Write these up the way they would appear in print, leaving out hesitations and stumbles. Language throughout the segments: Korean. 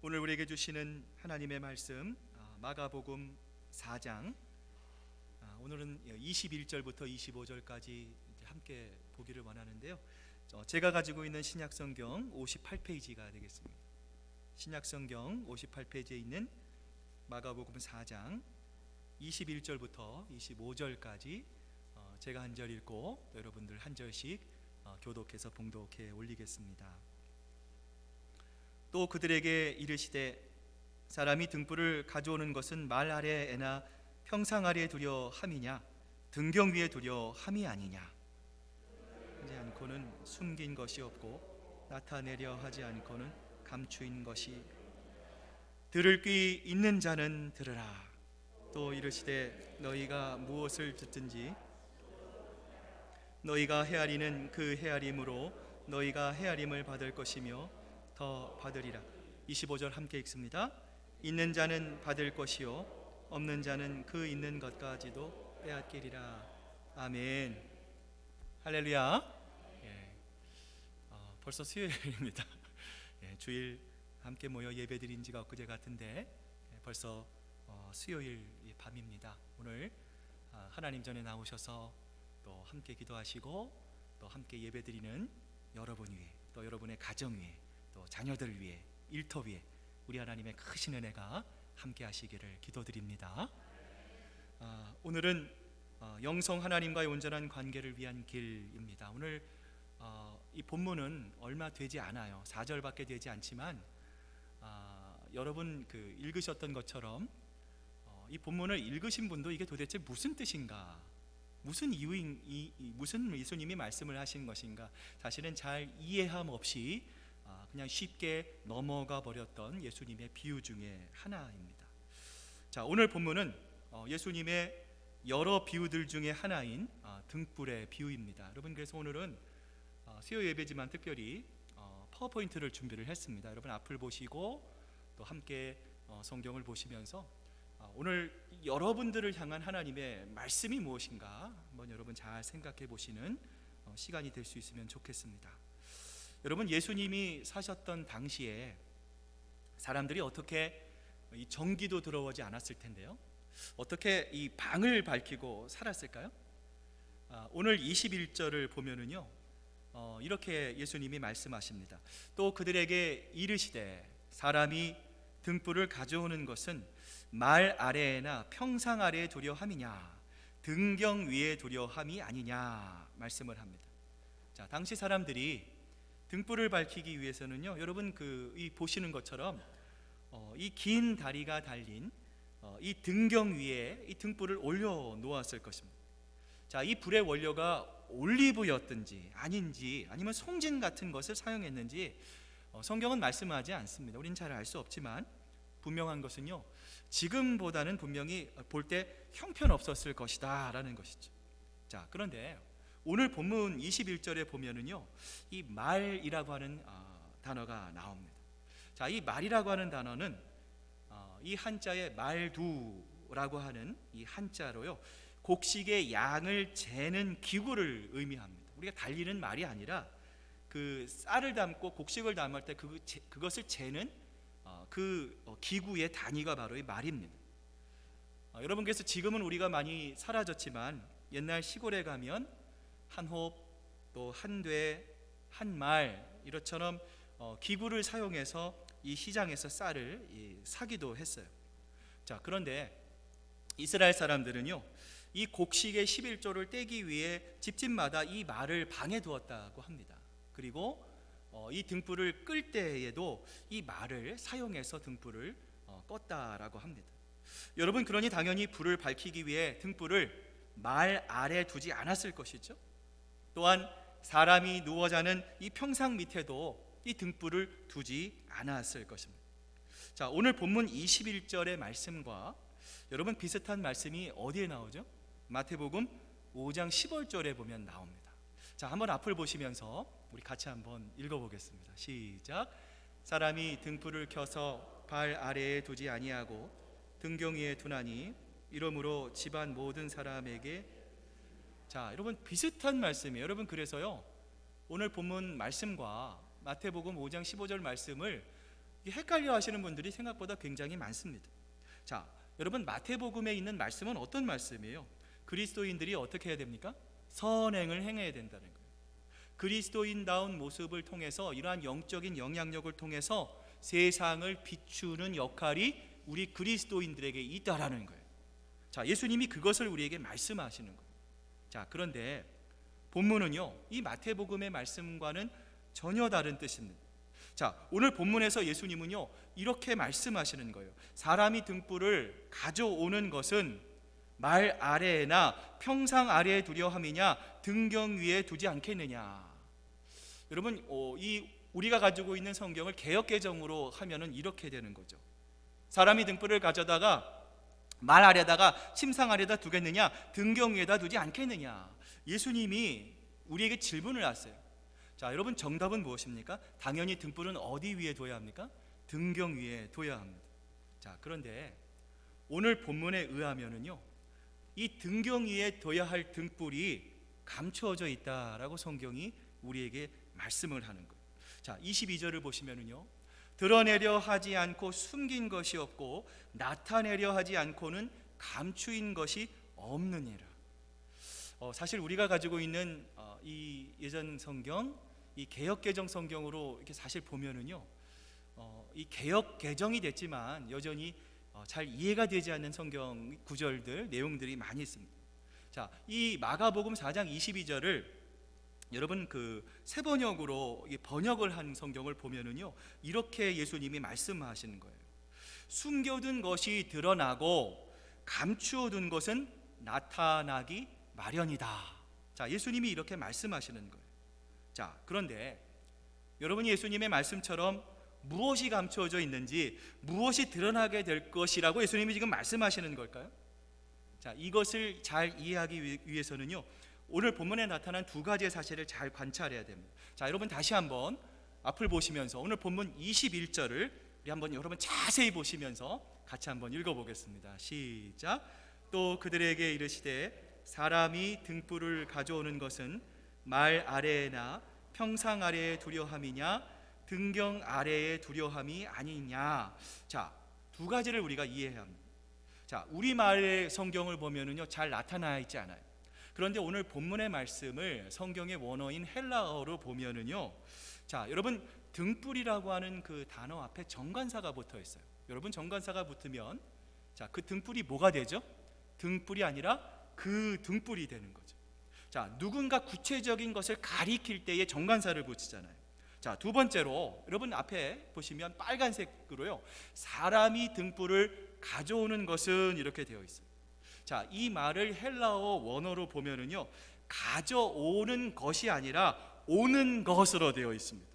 오늘 우리에게 주시는 하나님의 말씀 마가복음 4장 오늘은 21절부터 25절까지 함께 보기를 원하는데요. 제가 가지고 있는 신약성경 58페이지가 되겠습니다. 신약성경 58페이지에 있는 마가복음 4장 21절부터 25절까지 제가 한 절 읽고 또 여러분들 한 절씩 교독해서 봉독해 올리겠습니다. 또 그들에게 이르시되 사람이 등불을 가져오는 것은 말 아래에나 평상 아래에 두려 함이냐 등경 위에 두려 함이 아니냐. 하지 않고는 숨긴 것이 없고 나타내려 하지 않고는 감추인 것이. 들을 귀 있는 자는 들으라. 또 이르시되 너희가 무엇을 듣든지 너희가 헤아리는 그 헤아림으로 너희가 헤아림을 받을 것이며 더 받으리라. 25절 함께 읽습니다. 있는 자는 받을 것이요 없는 자는 그 있는 것까지도 빼앗기리라. 아멘. 할렐루야. 벌써 수요일입니다. 주일 함께 모여 예배드린 지가 엊그제 같은데 벌써 수요일 밤입니다. 오늘 하나님 전에 나오셔서 또 함께 기도하시고 또 함께 예배드리는 여러분 위해 또 여러분의 가정 위해 또 자녀들 위해 일터 위해 우리 하나님의 크신 은혜가 함께 하시기를 기도드립니다. 오늘은 영성 하나님과의 온전한 관계를 위한 길입니다. 오늘 이 본문은 얼마 되지 않아요. 4절밖에 되지 않지만 여러분 읽으셨던 것처럼 이 본문을 읽으신 분도 이게 도대체 무슨 뜻인가, 무슨 무슨 예수님이 말씀을 하신 것인가 사실은 잘 이해함 없이 그냥 쉽게 넘어가 버렸던 예수님의 비유 중에 하나입니다. 자, 오늘 본문은 예수님의 여러 비유들 중에 하나인 등불의 비유입니다. 여러분, 그래서 오늘은 수요 예배지만 특별히 파워포인트를 준비를 했습니다. 여러분 앞을 보시고 또 함께 성경을 보시면서 오늘 여러분들을 향한 하나님의 말씀이 무엇인가 한번 여러분 잘 생각해 보시는 시간이 될 수 있으면 좋겠습니다. 여러분, 예수님이 사셨던 당시에 사람들이 어떻게 이 전기도 들어오지 않았을 텐데요, 어떻게 이 방을 밝히고 살았을까요? 오늘 21절을 보면은요 이렇게 예수님이 말씀하십니다. 또 그들에게 이르시되 사람이 등불을 가져오는 것은 말 아래에나 평상 아래에 두려 함이냐 등경 위에 두려 함이 아니냐 말씀을 합니다. 자, 당시 사람들이 등불을 밝히기 위해서는요, 여러분 이 보시는 것처럼 이 긴 다리가 달린 이 등경 위에 이 등불을 올려 놓았을 것입니다. 자, 이 불의 원료가 올리브였든지 아닌지 아니면 송진 같은 것을 사용했는지 성경은 말씀하지 않습니다. 우리는 잘 알 수 없지만 분명한 것은요, 지금보다는 분명히 볼 때 형편없었을 것이다 라는 것이죠. 자, 그런데 오늘 본문 21절에 보면은요 이 말이라고 하는 단어가 나옵니다. 자, 이 말이라고 하는 단어는 이 한자에 말두라고 하는 이 한자로요 곡식의 양을 재는 기구를 의미합니다. 우리가 달리는 말이 아니라 그 쌀을 담고 곡식을 담을 때 그것을 재는 기구의 단위가 바로 이 말입니다. 여러분, 그래서 지금은 우리가 많이 사라졌지만 옛날 시골에 가면 한 홉, 또 한 돼, 한 말 이렇처럼 기구를 사용해서 이 시장에서 쌀을 사기도 했어요. 자, 그런데 이스라엘 사람들은요 이 곡식의 11조를 떼기 위해 집집마다 이 말을 방에 두었다고 합니다. 그리고 이 등불을 끌 때에도 이 말을 사용해서 등불을 껐다라고 합니다. 여러분, 그러니 당연히 불을 밝히기 위해 등불을 말 아래 두지 않았을 것이죠. 또한 사람이 누워 자는 이 평상 밑에도 이 등불을 두지 않았을 것입니다. 자, 오늘 본문 21절의 말씀과 여러분 비슷한 말씀이 어디에 나오죠? 마태복음 5장 15절에 보면 나옵니다. 자, 한번 앞을 보시면서 우리 같이 한번 읽어보겠습니다. 시작. 사람이 등불을 켜서 발 아래에 두지 아니하고 등경 위에 두나니 이러므로 집안 모든 사람에게. 자, 여러분 비슷한 말씀이에요. 여러분, 그래서요 오늘 본문 말씀과 마태복음 5장 15절 말씀을 헷갈려 하시는 분들이 생각보다 굉장히 많습니다. 자, 여러분, 마태복음에 있는 말씀은 어떤 말씀이에요? 그리스도인들이 어떻게 해야 됩니까? 선행을 행해야 된다는 거예요. 그리스도인다운 모습을 통해서, 이러한 영적인 영향력을 통해서 세상을 비추는 역할이 우리 그리스도인들에게 있다라는 거예요. 자, 예수님이 그것을 우리에게 말씀하시는 거예요. 자, 그런데 본문은요, 이 마태복음의 말씀과는 전혀 다른 뜻입니다. 자, 오늘 본문에서 예수님은요, 이렇게 말씀하시는 거예요. 사람이 등불을 가져오는 것은 말 아래에나 평상 아래에 두려 함이냐, 등경 위에 두지 않겠느냐. 여러분, 우리가 가지고 있는 성경을 개역개정으로 하면은 이렇게 되는 거죠. 사람이 등불을 가져다가 말 아래다가 침상 아래다 두겠느냐, 등경 위에다 두지 않겠느냐. 예수님이 우리에게 질문을 하세요. 자, 여러분, 정답은 무엇입니까? 당연히 등불은 어디 위에 둬야 합니까? 등경 위에 둬야 합니다. 자, 그런데 오늘 본문에 의하면은요, 이 등경 위에 둬야 할 등불이 감추어져 있다라고 성경이 우리에게 말씀을 하는 거예요. 자, 22절을 보시면은요, 드러내려 하지 않고 숨긴 것이 없고 나타내려 하지 않고는 감추인 것이 없느니라. 사실 우리가 가지고 있는 이 예전 성경, 이 개역 개정 성경으로 이렇게 사실 보면은요, 이 개역 개정이 됐지만 여전히 잘 이해가 되지 않는 성경 구절들, 내용들이 많이 있습니다. 자, 이 마가복음 4장 22절을 여러분 새 번역으로 번역을 한 성경을 보면은요, 이렇게 예수님이 말씀하시는 거예요. 숨겨둔 것이 드러나고 감추어둔 것은 나타나기 마련이다. 자, 예수님이 이렇게 말씀하시는 거예요. 자, 그런데 여러분이 예수님의 말씀처럼 무엇이 감추어져 있는지, 무엇이 드러나게 될 것이라고 예수님이 지금 말씀하시는 걸까요? 자, 이것을 잘 이해하기 위해서는요, 오늘 본문에 나타난 두 가지의 사실을 잘 관찰해야 됩니다. 자, 여러분 다시 한번 앞을 보시면서 오늘 본문 21절을 우리 한번 여러분 자세히 보시면서 같이 한번 읽어보겠습니다. 시작. 또 그들에게 이르시되 사람이 등불을 가져오는 것은 말 아래에나 평상 아래에 두려 함이냐, 등경 아래에 두려 함이 아니냐. 자, 두 가지를 우리가 이해해야 합니다. 자, 우리말의 성경을 보면은요, 잘 나타나 있지 않아요. 그런데 오늘 본문의 말씀을 성경의 원어인 헬라어로 보면은요, 자, 여러분, 등불이라고 하는 그 단어 앞에 정관사가 붙어 있어요. 여러분, 정관사가 붙으면 자, 그 등불이 뭐가 되죠? 등불이 아니라 그 등불이 되는 거죠. 자, 누군가 구체적인 것을 가리킬 때에 정관사를 붙이잖아요. 자, 두 번째로 여러분 앞에 보시면 빨간색으로요, 사람이 등불을 가져오는 것은 이렇게 되어 있어요. 자, 이 말을 헬라어 원어로 보면은요, 가져오는 것이 아니라 오는 것으로 되어 있습니다.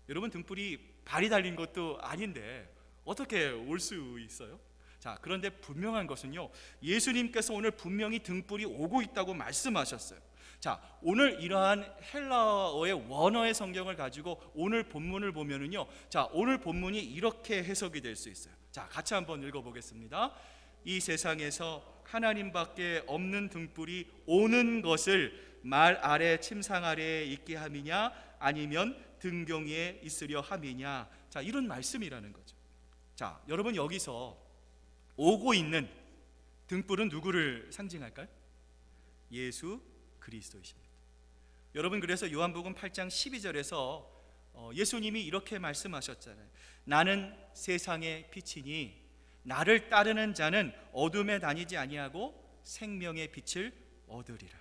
여러분, 등불이 발이 달린 것도 아닌데 어떻게 올 수 있어요? 자, 그런데 분명한 것은요, 예수님께서 오늘 분명히 등불이 오고 있다고 말씀하셨어요. 자, 오늘 이러한 헬라어의 원어의 성경을 가지고 오늘 본문을 보면은요, 자, 오늘 본문이 이렇게 해석이 될 수 있어요. 자, 같이 한번 읽어보겠습니다. 이 세상에서 하나님밖에 없는 등불이 오는 것을 말 아래 침상 아래에 있게 함이냐, 아니면 등경 위에 있으려 함이냐. 자, 이런 말씀이라는 거죠. 자, 여러분, 여기서 오고 있는 등불은 누구를 상징할까요? 예수 그리스도이십니다. 여러분, 그래서 요한복음 8장 12절에서 예수님이 이렇게 말씀하셨잖아요. 나는 세상의 빛이니 나를 따르는 자는 어둠에 다니지 아니하고 생명의 빛을 얻으리라.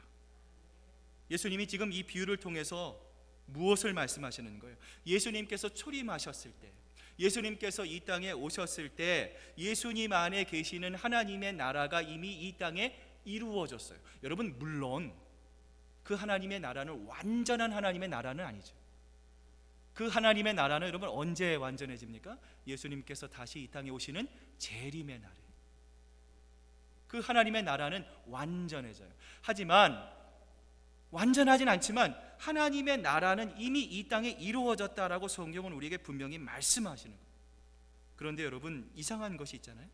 예수님이 지금 이 비유를 통해서 무엇을 말씀하시는 거예요? 예수님께서 초림하셨을 때, 예수님께서 이 땅에 오셨을 때 예수님 안에 계시는 하나님의 나라가 이미 이 땅에 이루어졌어요. 여러분, 물론 그 하나님의 나라는 완전한 하나님의 나라는 아니죠. 그 하나님의 나라는 여러분 언제 완전해집니까? 예수님께서 다시 이 땅에 오시는 재림의 날에. 그 하나님의 나라는 완전해져요. 하지만 완전하진 않지만 하나님의 나라는 이미 이 땅에 이루어졌다라고 성경은 우리에게 분명히 말씀하시는 거예요. 그런데 여러분, 이상한 것이 있잖아요.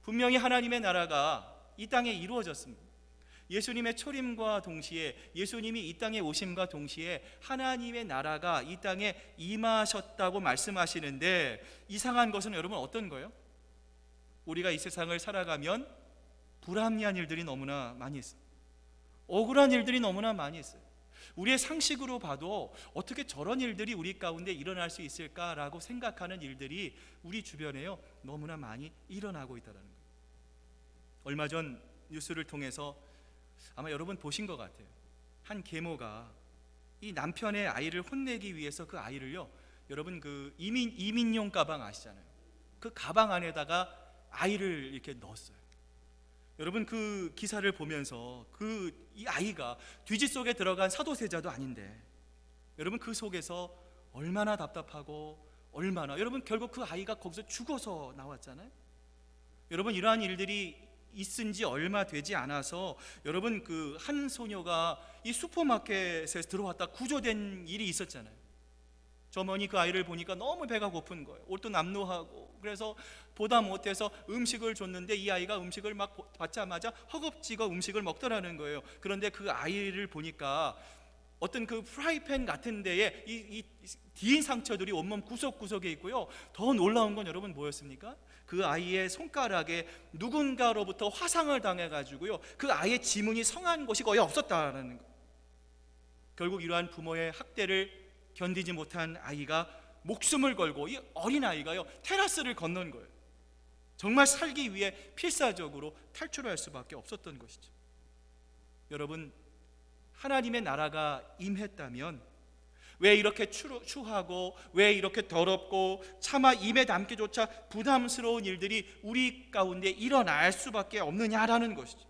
분명히 하나님의 나라가 이 땅에 이루어졌습니다. 예수님의 초림과 동시에, 예수님이 이 땅에 오심과 동시에 하나님의 나라가 이 땅에 임하셨다고 말씀하시는데, 이상한 것은 여러분 어떤 거예요? 우리가 이 세상을 살아가면 불합리한 일들이 너무나 많이 있어요. 억울한 일들이 너무나 많이 있어요. 우리의 상식으로 봐도 어떻게 저런 일들이 우리 가운데 일어날 수 있을까라고 생각하는 일들이 우리 주변에요 너무나 많이 일어나고 있다는 거예요. 얼마 전 뉴스를 통해서 아마 여러분 보신 것 같아요. 한 계모가 이 남편의 아이를 혼내기 위해서 그 아이를요, 여러분 그 이민용 가방 아시잖아요. 그 가방 안에다가 아이를 이렇게 넣었어요. 여러분 그 기사를 보면서 이 아이가 뒤지 속에 들어간 사도세자도 아닌데, 여러분 그 속에서 얼마나 답답하고 얼마나, 여러분 결국 그 아이가 거기서 죽어서 나왔잖아요. 여러분 이러한 일들이 있은 지 얼마 되지 않아서 여러분 그 한 소녀가 이 슈퍼마켓에서 들어왔다 구조된 일이 있었잖아요. 저 어머니 그 아이를 보니까 너무 배가 고픈 거예요. 옷도 남루하고. 그래서 보다 못해서 음식을 줬는데 이 아이가 음식을 막 받자마자 허겁지겁 음식을 먹더라는 거예요. 그런데 그 아이를 보니까 어떤 그 프라이팬 같은 데에 이 디인 상처들이 온몸 구석구석에 있고요. 더 놀라운 건 여러분 뭐였습니까? 그 아이의 손가락에 누군가로부터 화상을 당해가지고요, 그 아이의 지문이 성한 곳이 거의 없었다라는 거예요. 결국 이러한 부모의 학대를 견디지 못한 아이가 목숨을 걸고, 이 어린 아이가요 테라스를 건넌 거예요. 정말 살기 위해 필사적으로 탈출할 수밖에 없었던 것이죠. 여러분, 하나님의 나라가 임했다면 왜 이렇게 추하고 왜 이렇게 더럽고 차마 입에 담기조차 부담스러운 일들이 우리 가운데 일어날 수밖에 없느냐라는 것이죠.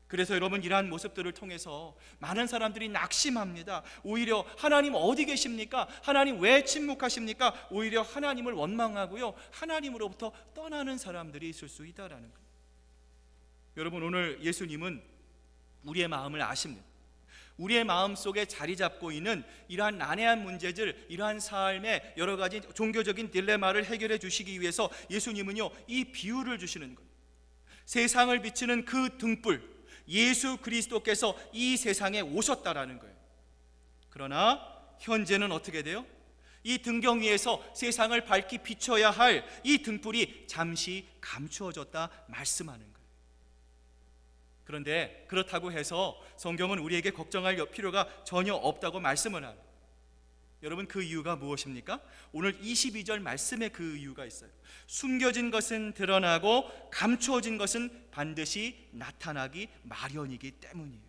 그래서 여러분 이러한 모습들을 통해서 많은 사람들이 낙심합니다. 오히려 하나님 어디 계십니까? 하나님 왜 침묵하십니까? 오히려 하나님을 원망하고요, 하나님으로부터 떠나는 사람들이 있을 수 있다라는 거예요. 여러분 오늘 예수님은 우리의 마음을 아십니다. 우리의 마음 속에 자리 잡고 있는 이러한 난해한 문제들, 이러한 삶의 여러 가지 종교적인 딜레마를 해결해 주시기 위해서 예수님은요 이 비유를 주시는 거예요. 세상을 비추는 그 등불 예수 그리스도께서 이 세상에 오셨다라는 거예요. 그러나 현재는 어떻게 돼요? 이 등경 위에서 세상을 밝히 비춰야 할 이 등불이 잠시 감추어졌다 말씀하는 거예요. 그런데 그렇다고 해서 성경은 우리에게 걱정할 필요가 전혀 없다고 말씀을 합니다. 여러분 그 이유가 무엇입니까? 오늘 22절 말씀에 그 이유가 있어요. 숨겨진 것은 드러나고 감추어진 것은 반드시 나타나기 마련이기 때문이에요.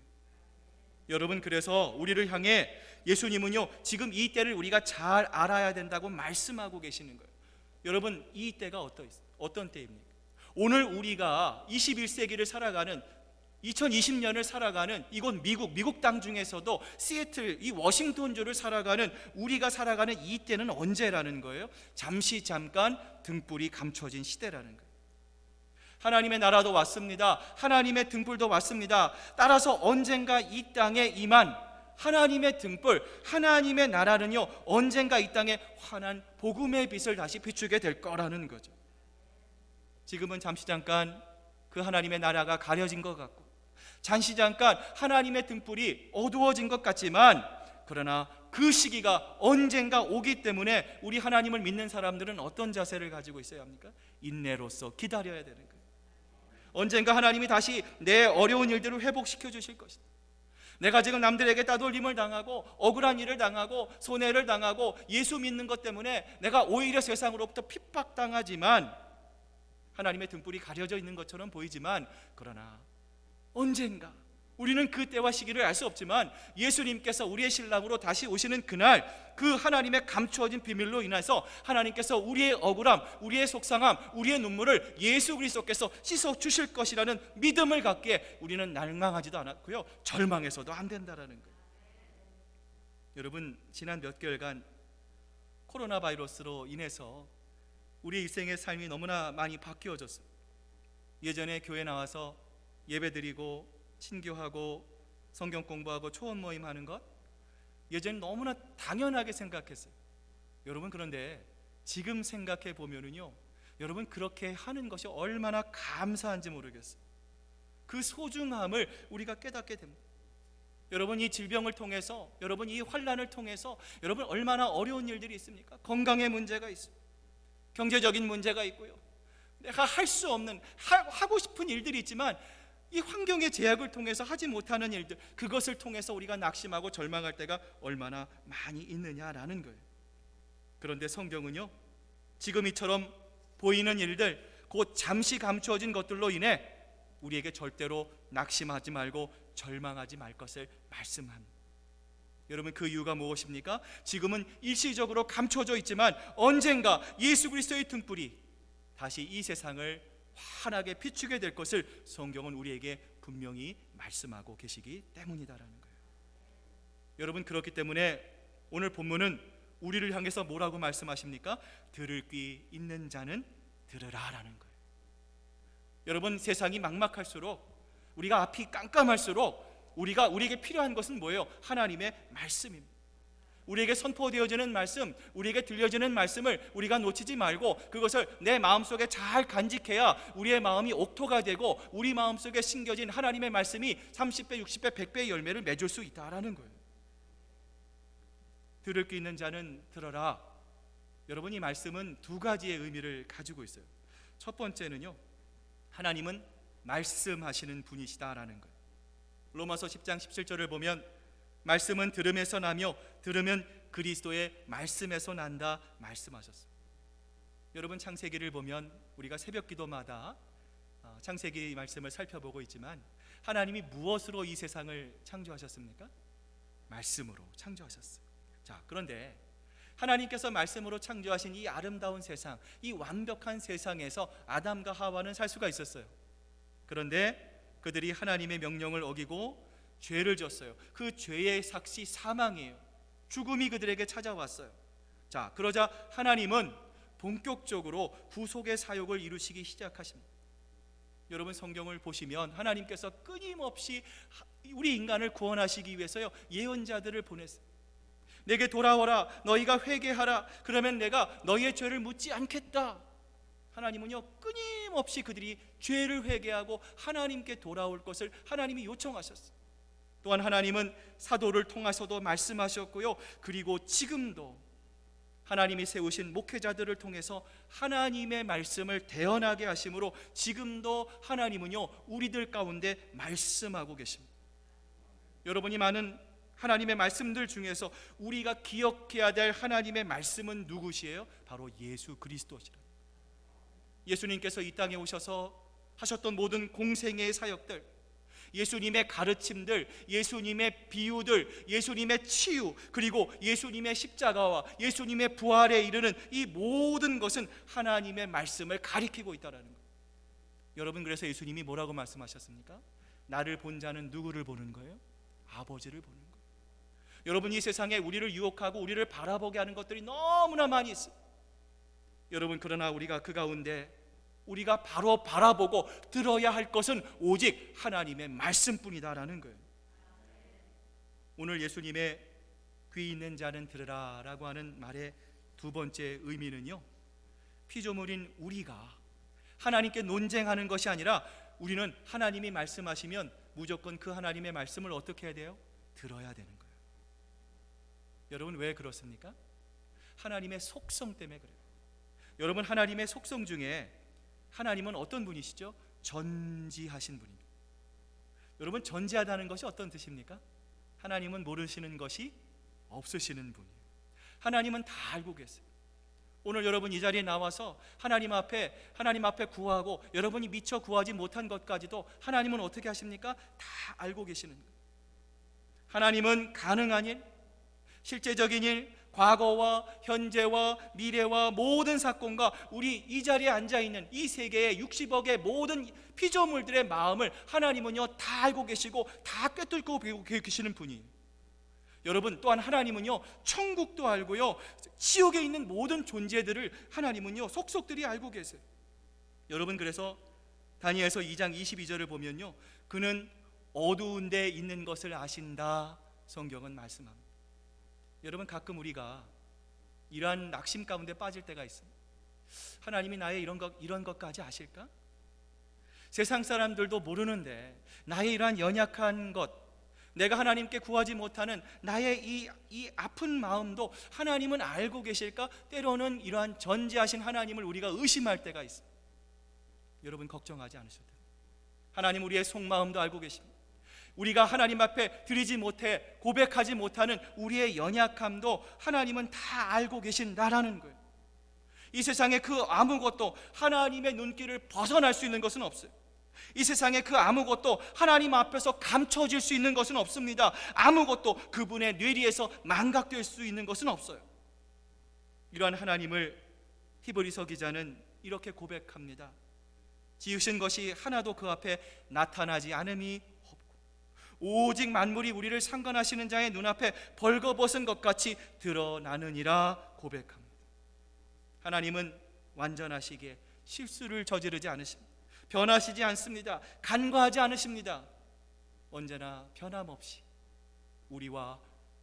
여러분 그래서 우리를 향해 예수님은요 지금 이 때를 우리가 잘 알아야 된다고 말씀하고 계시는 거예요. 여러분 이 때가 어떤 때입니까? 오늘 우리가 21세기를 살아가는 2020년을 살아가는 이곳 미국 땅 중에서도 시애틀, 이 워싱턴주를 살아가는 우리가 살아가는 이 때는 언제라는 거예요? 잠깐 등불이 감춰진 시대라는 거예요. 하나님의 나라도 왔습니다. 하나님의 등불도 왔습니다. 따라서 언젠가 이 땅에 임한 하나님의 등불, 하나님의 나라는요 언젠가 이 땅에 환한 복음의 빛을 다시 비추게 될 거라는 거죠. 지금은 잠깐 그 하나님의 나라가 가려진 것 같고, 잠깐 하나님의 등불이 어두워진 것 같지만, 그러나 그 시기가 언젠가 오기 때문에 우리 하나님을 믿는 사람들은 어떤 자세를 가지고 있어야 합니까? 인내로서 기다려야 되는 거예요. 언젠가 하나님이 다시 내 어려운 일들을 회복시켜 주실 것이다. 내가 지금 남들에게 따돌림을 당하고 억울한 일을 당하고 손해를 당하고 예수 믿는 것 때문에 내가 오히려 세상으로부터 핍박당하지만, 하나님의 등불이 가려져 있는 것처럼 보이지만, 그러나 언젠가 우리는 그 때와 시기를 알 수 없지만 예수님께서 우리의 신랑으로 다시 오시는 그날, 그 하나님의 감추어진 비밀로 인해서 하나님께서 우리의 억울함, 우리의 속상함, 우리의 눈물을 예수 그리스도께서 씻어 주실 것이라는 믿음을 갖기에 우리는 날망하지도 않았고요 절망해서도 안 된다라는 거예요. 여러분 지난 몇 개월간 코로나 바이러스로 인해서 우리 일생의 삶이 너무나 많이 바뀌어졌어요. 예전에 교회 나와서 예배드리고 친교하고 성경 공부하고 초원 모임 하는 것, 예전에 너무나 당연하게 생각했어요. 여러분 그런데 지금 생각해 보면은요, 여러분 그렇게 하는 것이 얼마나 감사한지 모르겠어요. 그 소중함을 우리가 깨닫게 됩니다. 여러분, 이 질병을 통해서, 여러분 이 환난을 통해서 여러분 얼마나 어려운 일들이 있습니까? 건강의 문제가 있어요. 경제적인 문제가 있고요. 내가 할 수 없는, 하고 싶은 일들이 있지만 이 환경의 제약을 통해서 하지 못하는 일들, 그것을 통해서 우리가 낙심하고 절망할 때가 얼마나 많이 있느냐라는 거예요. 그런데 성경은요, 지금 이처럼 보이는 일들, 곧 잠시 감추어진 것들로 인해 우리에게 절대로 낙심하지 말고 절망하지 말 것을 말씀합니다. 여러분, 그 이유가 무엇입니까? 지금은 일시적으로 감춰져 있지만 언젠가 예수 그리스도의 등불이 다시 이 세상을 환하게 비추게 될 것을 성경은 우리에게 분명히 말씀하고 계시기 때문이다라는 거예요. 여러분, 그렇기 때문에 오늘 본문은 우리를 향해서 뭐라고 말씀하십니까? 들을 귀 있는 자는 들으라라는 거예요. 여러분, 세상이 막막할수록, 우리가 앞이 깜깜할수록 우리에게 필요한 것은 뭐예요? 하나님의 말씀입니다. 우리에게 선포되어지는 말씀, 우리에게 들려지는 말씀을 우리가 놓치지 말고 그것을 내 마음속에 잘 간직해야 우리의 마음이 옥토가 되고 우리 마음속에 심겨진 하나님의 말씀이 30배, 60배, 100배의 열매를 맺을 수 있다라는 거예요. 들을 귀 있는 자는 들어라. 여러분, 이 말씀은 두 가지의 의미를 가지고 있어요. 첫 번째는요, 하나님은 말씀하시는 분이시다라는 거예요. 로마서 10장 17절을 보면 말씀은 들음에서 나며 들으면 그리스도의 말씀에서 난다 말씀하셨습니다. 여러분, 창세기를 보면 우리가 새벽 기도마다 창세기 말씀을 살펴보고 있지만 하나님이 무엇으로 이 세상을 창조하셨습니까? 말씀으로 창조하셨어요. 자, 그런데 하나님께서 말씀으로 창조하신 이 아름다운 세상, 이 완벽한 세상에서 아담과 하와는 살 수가 있었어요. 그런데 그들이 하나님의 명령을 어기고 죄를 졌어요. 그 죄의 삭시 사망이에요. 죽음이 그들에게 찾아왔어요. 자, 그러자 하나님은 본격적으로 구속의 사역을 이루시기 시작하십니다. 여러분, 성경을 보시면 하나님께서 끊임없이 우리 인간을 구원하시기 위해서요, 예언자들을 보냈어요. 내게 돌아오라, 너희가 회개하라, 그러면 내가 너희의 죄를 묻지 않겠다. 하나님은요, 끊임없이 그들이 죄를 회개하고 하나님께 돌아올 것을 하나님이 요청하셨어요. 또한 하나님은 사도를 통해서도 말씀하셨고요, 그리고 지금도 하나님이 세우신 목회자들을 통해서 하나님의 말씀을 대언하게 하심으로 지금도 하나님은요, 우리들 가운데 말씀하고 계십니다. 여러분이 많은 하나님의 말씀들 중에서 우리가 기억해야 될 하나님의 말씀은 누구시에요? 바로 예수 그리스도시라. 예수님께서 이 땅에 오셔서 하셨던 모든 공생애의 사역들, 예수님의 가르침들, 예수님의 비유들, 예수님의 치유, 그리고 예수님의 십자가와 예수님의 부활에 이르는 이 모든 것은 하나님의 말씀을 가리키고 있다는 거예요. 여러분, 그래서 예수님이 뭐라고 말씀하셨습니까? 나를 본 자는 누구를 보는 거예요? 아버지를 보는 거예요. 여러분, 이 세상에 우리를 유혹하고 우리를 바라보게 하는 것들이 너무나 많이 있어요. 여러분, 그러나 우리가 그 가운데 우리가 바로 바라보고 들어야 할 것은 오직 하나님의 말씀뿐이다라는 거예요. 오늘 예수님의 귀 있는 자는 들으라 라고 하는 말의 두 번째 의미는요, 피조물인 우리가 하나님께 논쟁하는 것이 아니라 우리는 하나님이 말씀하시면 무조건 그 하나님의 말씀을 어떻게 해야 돼요? 들어야 되는 거예요. 여러분, 왜 그렇습니까? 하나님의 속성 때문에 그래요. 여러분, 하나님의 속성 중에 하나님은 어떤 분이시죠? 전지하신 분입니다. 여러분, 전지하다는 것이 어떤 뜻입니까? 하나님은 모르시는 것이 없으시는 분이에요. 하나님은 다 알고 계세요. 오늘 여러분 이 자리에 나와서 하나님 앞에 구하고 여러분이 미처 구하지 못한 것까지도 하나님은 어떻게 하십니까? 다 알고 계시는 거예요. 하나님은 가능한 일, 실제적인 일, 과거와 현재와 미래와 모든 사건과 우리 이 자리에 앉아있는 이 세계의 60억의 모든 피조물들의 마음을 하나님은요 다 알고 계시고 다 꿰뚫고 계시는 분이에요. 여러분, 또한 하나님은요 천국도 알고요 지옥에 있는 모든 존재들을 하나님은요 속속들이 알고 계세요. 여러분, 그래서 다니엘서 2장 22절을 보면요, 그는 어두운 데 있는 것을 아신다, 성경은 말씀합니다. 여러분, 가끔 우리가 이러한 낙심 가운데 빠질 때가 있습니다. 하나님이 나의 이런 것까지 아실까? 세상 사람들도 모르는데 나의 이러한 연약한 것, 내가 하나님께 구하지 못하는 나의 이 아픈 마음도 하나님은 알고 계실까? 때로는 이러한 전지하신 하나님을 우리가 의심할 때가 있습니다. 여러분 걱정하지 않으셔도 돼요. 하나님 우리의 속마음도 알고 계십니다. 우리가 하나님 앞에 드리지 못해 고백하지 못하는 우리의 연약함도 하나님은 다 알고 계신다라는 거예요. 이 세상에 그 아무것도 하나님의 눈길을 벗어날 수 있는 것은 없어요. 이 세상에 그 아무것도 하나님 앞에서 감춰질 수 있는 것은 없습니다. 아무것도 그분의 뇌리에서 망각될 수 있는 것은 없어요. 이러한 하나님을 히브리서 기자는 이렇게 고백합니다. 지으신 것이 하나도 그 앞에 나타나지 않음이 없고 오직 만물이 우리를 상관하시는 자의 눈앞에 벌거벗은 것 같이 드러나느니라 고백합니다. 하나님은 완전하시기에 실수를 저지르지 않으십니다. 변하시지 않습니다. 간과하지 않으십니다. 언제나 변함없이 우리와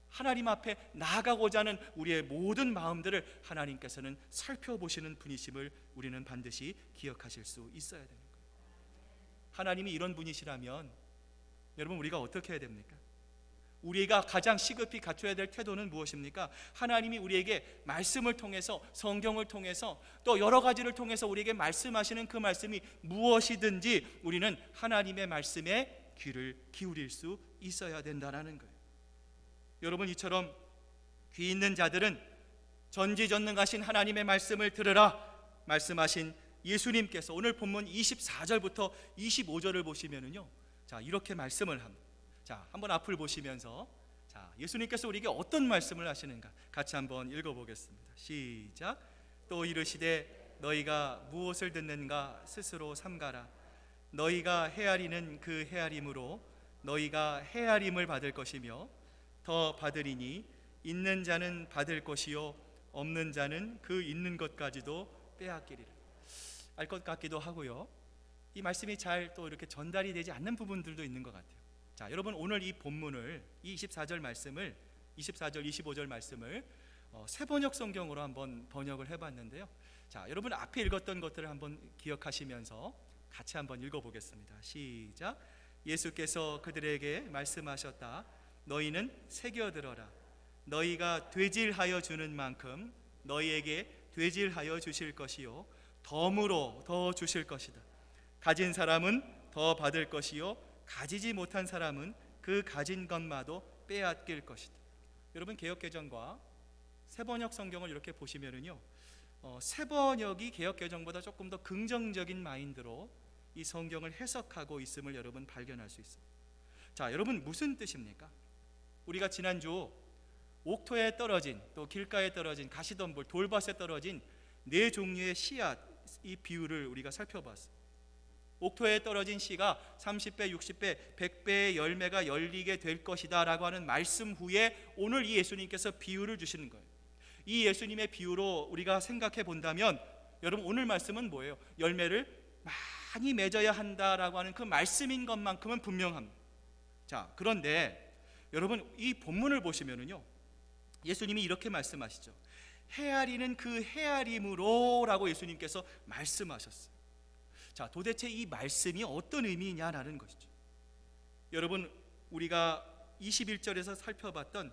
하나님 앞에 나아가고자 하는 우리의 모든 마음들을 하나님께서는 살펴보시는 분이심을 우리는 반드시 기억하실 수 있어야 되는 거예요. 하나님이 이런 분이시라면 여러분 우리가 어떻게 해야 됩니까? 우리가 가장 시급히 갖춰야 될 태도는 무엇입니까? 하나님이 우리에게 말씀을 통해서, 성경을 통해서, 또 여러 가지를 통해서 우리에게 말씀하시는 그 말씀이 무엇이든지 우리는 하나님의 말씀에 귀를 기울일 수 있어야 된다는 거예요. 여러분 이처럼 귀 있는 자들은 전지전능하신 하나님의 말씀을 들으라 말씀하신 예수님께서 오늘 본문 24절부터 25절을 보시면은요, 자 이렇게 말씀을 합니다. 자, 한번 앞을 보시면서 자, 예수님께서 우리에게 어떤 말씀을 하시는가 같이 한번 읽어보겠습니다. 시작. 또 이르시되 너희가 무엇을 듣는가 스스로 삼가라. 너희가 헤아리는 그 헤아림으로 너희가 헤아림을 받을 것이며 더 받으리니 있는 자는 받을 것이요 없는 자는 그 있는 것까지도 빼앗기리라. 알 것 같기도 하고요, 이 말씀이 잘 또 이렇게 전달이 되지 않는 부분들도 있는 것 같아요. 자, 여러분 오늘 이 본문을, 이 24절 말씀을, 24절 25절 말씀을 세번역 성경으로 한번 번역을 해봤는데요. 자, 여러분 앞에 읽었던 것들을 한번 기억하시면서 같이 한번 읽어보겠습니다. 시작. 예수께서 그들에게 말씀하셨다. 너희는 새겨들어라. 너희가 되질하여 주는 만큼 너희에게 되질하여 주실 것이요 덤으로 더 주실 것이다. 가진 사람은 더 받을 것이요 가지지 못한 사람은 그 가진 것마도 빼앗길 것이다. 여러분 개역개정과 세번역 성경을 이렇게 보시면은요, 세번역이 개역개정보다 조금 더 긍정적인 마인드로 이 성경을 해석하고 있음을 여러분 발견할 수 있습니다. 자, 여러분 무슨 뜻입니까? 우리가 지난주 옥토에 떨어진, 또 길가에 떨어진 가시덤불, 돌밭에 떨어진 네 종류의 씨앗, 이 비유를 우리가 살펴봤습니다. 옥토에 떨어진 씨가 30배, 60배, 100배의 열매가 열리게 될 것이다 라고 하는 말씀 후에 오늘 이 예수님께서 비유를 주시는 거예요. 이 예수님의 비유로 우리가 생각해 본다면 여러분 오늘 말씀은 뭐예요? 열매를 많이 맺어야 한다라고 하는 그 말씀인 것만큼은 분명합니다. 자, 그런데 여러분 이 본문을 보시면은요, 예수님이 이렇게 말씀하시죠. 헤아리는 그 헤아림으로 라고 예수님께서 말씀하셨어요. 자, 도대체 이 말씀이 어떤 의미냐라는 것이죠. 여러분 우리가 21절에서 살펴봤던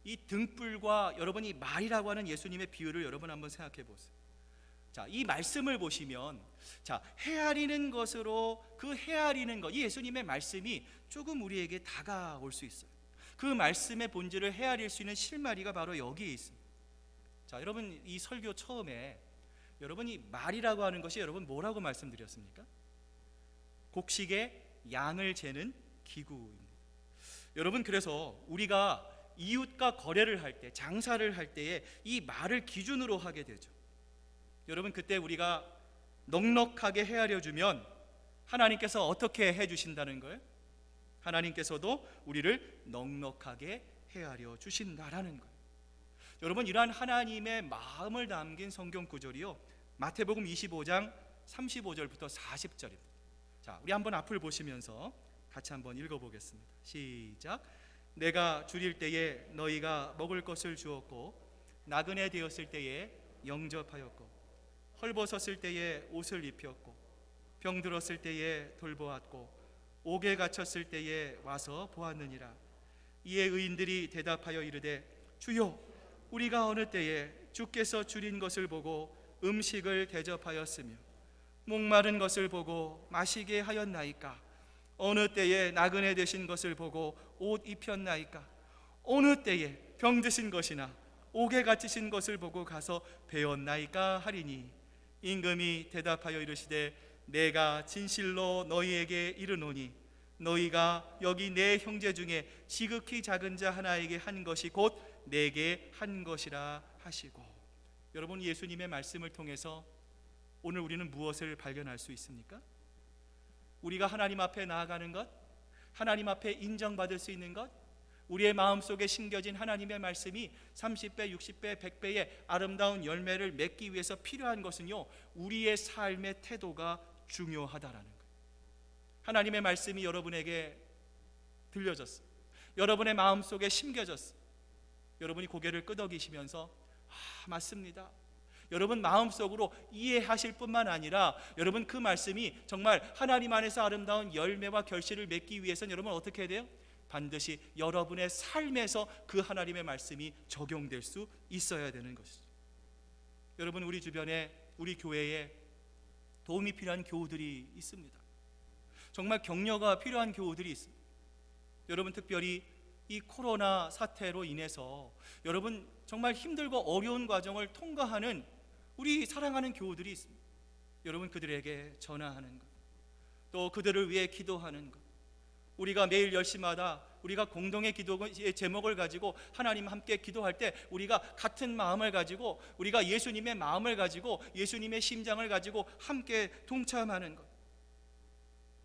이 등불과 여러분 이 말이라고 하는 예수님의 비유를 여러분 한번 생각해 보세요. 자, 이 말씀을 보시면 자, 헤아리는 것으로 그 헤아리는 것, 이 예수님의 말씀이 조금 우리에게 다가올 수 있어요. 그 말씀의 본질을 헤아릴 수 있는 실마리가 바로 여기에 있습니다. 자, 여러분 이 설교 처음에 여러분 이 말이라고 하는 것이 여러분 뭐라고 말씀드렸습니까? 곡식의 양을 재는 기구입니다. 여러분 그래서 우리가 이웃과 거래를 할 때, 장사를 할 때에 이 말을 기준으로 하게 되죠. 여러분 그때 우리가 넉넉하게 헤아려 주면 하나님께서 어떻게 해주신다는 거예요? 하나님께서도 우리를 넉넉하게 헤아려 주신다라는 거예요. 여러분 이러한 하나님의 마음을 담긴 성경 구절이요, 마태복음 25장 35절부터 40절입니다. 자, 우리 한번 앞을 보시면서 같이 한번 읽어보겠습니다. 시작. 내가 줄일 때에 너희가 먹을 것을 주었고 나그네 되었을 때에 영접하였고 헐벗었을 때에 옷을 입혔고 병들었을 때에 돌보았고 옥에 갇혔을 때에 와서 보았느니라. 이에 의인들이 대답하여 이르되 주여, 우리가 어느 때에 주께서 줄인 것을 보고 음식을 대접하였으며 목마른 것을 보고 마시게 하였나이까? 어느 때에 나그네 되신 것을 보고 옷 입혔나이까? 어느 때에 병드신 것이나 옥에 갇히신 것을 보고 가서 배웠나이까? 하리니 임금이 대답하여 이르시되 내가 진실로 너희에게 이르노니 너희가 여기 내 형제 중에 지극히 작은 자 하나에게 한 것이 곧 내게 한 것이라 하시고. 여러분, 예수님의 말씀을 통해서 오늘 우리는 무엇을 발견할 수 있습니까? 우리가 하나님 앞에 나아가는 것, 하나님 앞에 인정받을 수 있는 것, 우리의 마음속에 심겨진 하나님의 말씀이 30배, 60배, 100배의 아름다운 열매를 맺기 위해서 필요한 것은요, 우리의 삶의 태도가 중요하다라는 거예요. 하나님의 말씀이 여러분에게 들려졌어요. 여러분의 마음속에 심겨졌어요. 여러분이 고개를 끄덕이시면서 맞습니다. 여러분 마음속으로 이해하실 뿐만 아니라 여러분 그 말씀이 정말 하나님 안에서 아름다운 열매와 결실을 맺기 위해서는 여러분 어떻게 해야 돼요? 반드시 여러분의 삶에서 그 하나님의 말씀이 적용될 수 있어야 되는 것이죠. 여러분, 우리 주변에, 우리 교회에 도움이 필요한 교우들이 있습니다. 정말 격려가 필요한 교우들이 있습니다. 여러분, 특별히 이 코로나 사태로 인해서 여러분 정말 힘들고 어려운 과정을 통과하는 우리 사랑하는 교우들이 있습니다. 여러분, 그들에게 전화하는 것, 또 그들을 위해 기도하는 것, 우리가 매일 10시마다 우리가 공동의 기도의 제목을 가지고 하나님 함께 기도할 때 우리가 같은 마음을 가지고, 우리가 예수님의 마음을 가지고 예수님의 심장을 가지고 함께 동참하는 것,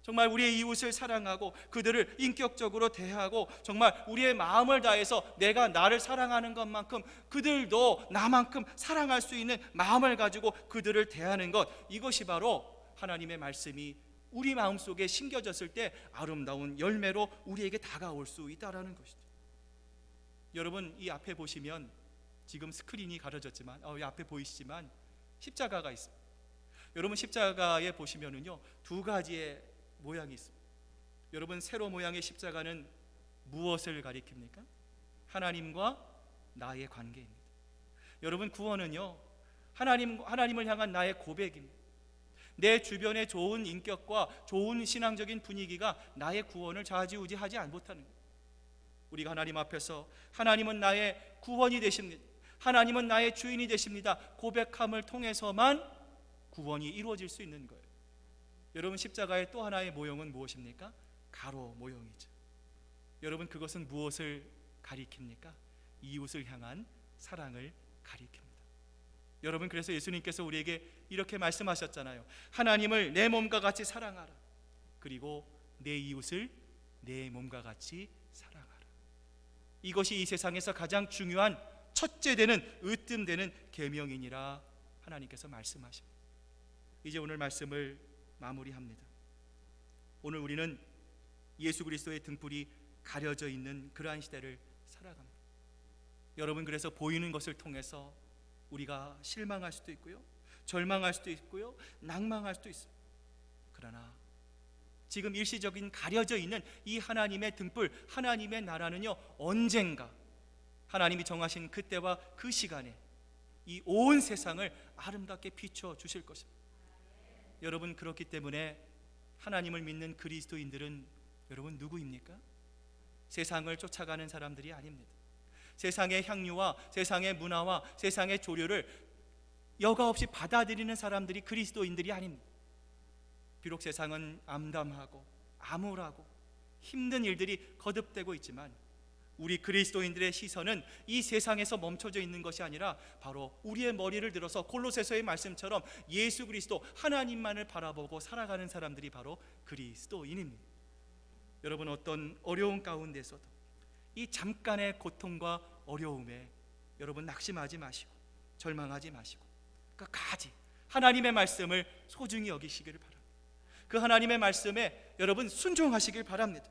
정말 우리의 이웃을 사랑하고 그들을 인격적으로 대하고 정말 우리의 마음을 다해서 내가 나를 사랑하는 것만큼 그들도 나만큼 사랑할 수 있는 마음을 가지고 그들을 대하는 것, 이것이 바로 하나님의 말씀이 우리 마음속에 심겨졌을 때 아름다운 열매로 우리에게 다가올 수 있다는 것이죠. 여러분, 이 앞에 보시면 지금 스크린이 가려졌지만 이 앞에 보이시지만 십자가가 있습니다. 여러분, 십자가에 보시면은요, 두 가지의 모양이 있습니다. 여러분, 세로 모양의 십자가는 무엇을 가리킵니까? 하나님과 나의 관계입니다. 여러분, 구원은요, 하나님을 향한 나의 고백입니다. 내 주변의 좋은 인격과 좋은 신앙적인 분위기가 나의 구원을 좌지우지하지 못하는 거예요. 우리가 하나님 앞에서 하나님은 나의 구원이 되십니다, 하나님은 나의 주인이 되십니다 고백함을 통해서만 구원이 이루어질 수 있는 거예요. 여러분, 십자가의 또 하나의 모형은 무엇입니까? 가로 모형이죠. 여러분, 그것은 무엇을 가리킵니까? 이웃을 향한 사랑을 가리킵니다. 여러분, 그래서 예수님께서 우리에게 이렇게 말씀하셨잖아요. 하나님을 내 몸과 같이 사랑하라, 그리고 내 이웃을 내 몸과 같이 사랑하라. 이것이 이 세상에서 가장 중요한 첫째 되는 으뜸되는 계명이니라 하나님께서 말씀하십니다. 이제 오늘 말씀을 마무리합니다. 오늘 우리는 예수 그리스도의 등불이 가려져 있는 그러한 시대를 살아갑니다. 여러분, 그래서 보이는 것을 통해서 우리가 실망할 수도 있고요, 절망할 수도 있고요, 낭망할 수도 있습니다. 그러나 지금 일시적인 가려져 있는 이 하나님의 등불, 하나님의 나라는요, 언젠가 하나님이 정하신 그때와 그 시간에 이 온 세상을 아름답게 비춰 주실 것입니다. 여러분, 그렇기 때문에 하나님을 믿는 그리스도인들은 여러분 누구입니까? 세상을 쫓아가는 사람들이 아닙니다. 세상의 향유와 세상의 문화와 세상의 조류를 여과 없이 받아들이는 사람들이 그리스도인들이 아닙니다. 비록 세상은 암담하고 암울하고 힘든 일들이 거듭되고 있지만 우리 그리스도인들의 시선은 이 세상에서 멈춰져 있는 것이 아니라 바로 우리의 머리를 들어서 골로새서의 말씀처럼 예수 그리스도 하나님만을 바라보고 살아가는 사람들이 바로 그리스도인입니다. 여러분, 어떤 어려운 가운데서도 이 잠깐의 고통과 어려움에 여러분 낙심하지 마시고 절망하지 마시고 끝까지 하나님의 말씀을 소중히 여기시기를 바랍니다. 그 하나님의 말씀에 여러분 순종하시길 바랍니다.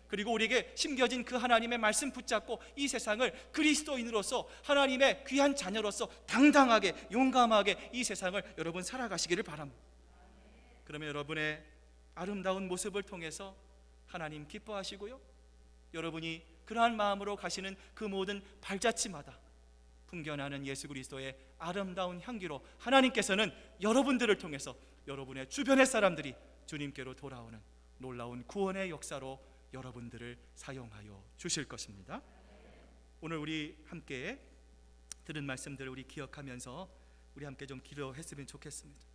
그리고 우리에게 심겨진 그 하나님의 말씀 붙잡고 이 세상을 그리스도인으로서 하나님의 귀한 자녀로서 당당하게 용감하게 이 세상을 여러분 살아가시기를 바랍니다. 그러면 여러분의 아름다운 모습을 통해서 하나님 기뻐하시고요, 여러분이 그러한 마음으로 가시는 그 모든 발자취마다 풍겨나는 예수 그리스도의 아름다운 향기로 하나님께서는 여러분들을 통해서 여러분의 주변의 사람들이 주님께로 돌아오는 놀라운 구원의 역사로 여러분들을 사용하여 주실 것입니다. 오늘 우리 함께 들은 말씀들을 우리 기억하면서 우리 함께 좀 기도했으면 좋겠습니다.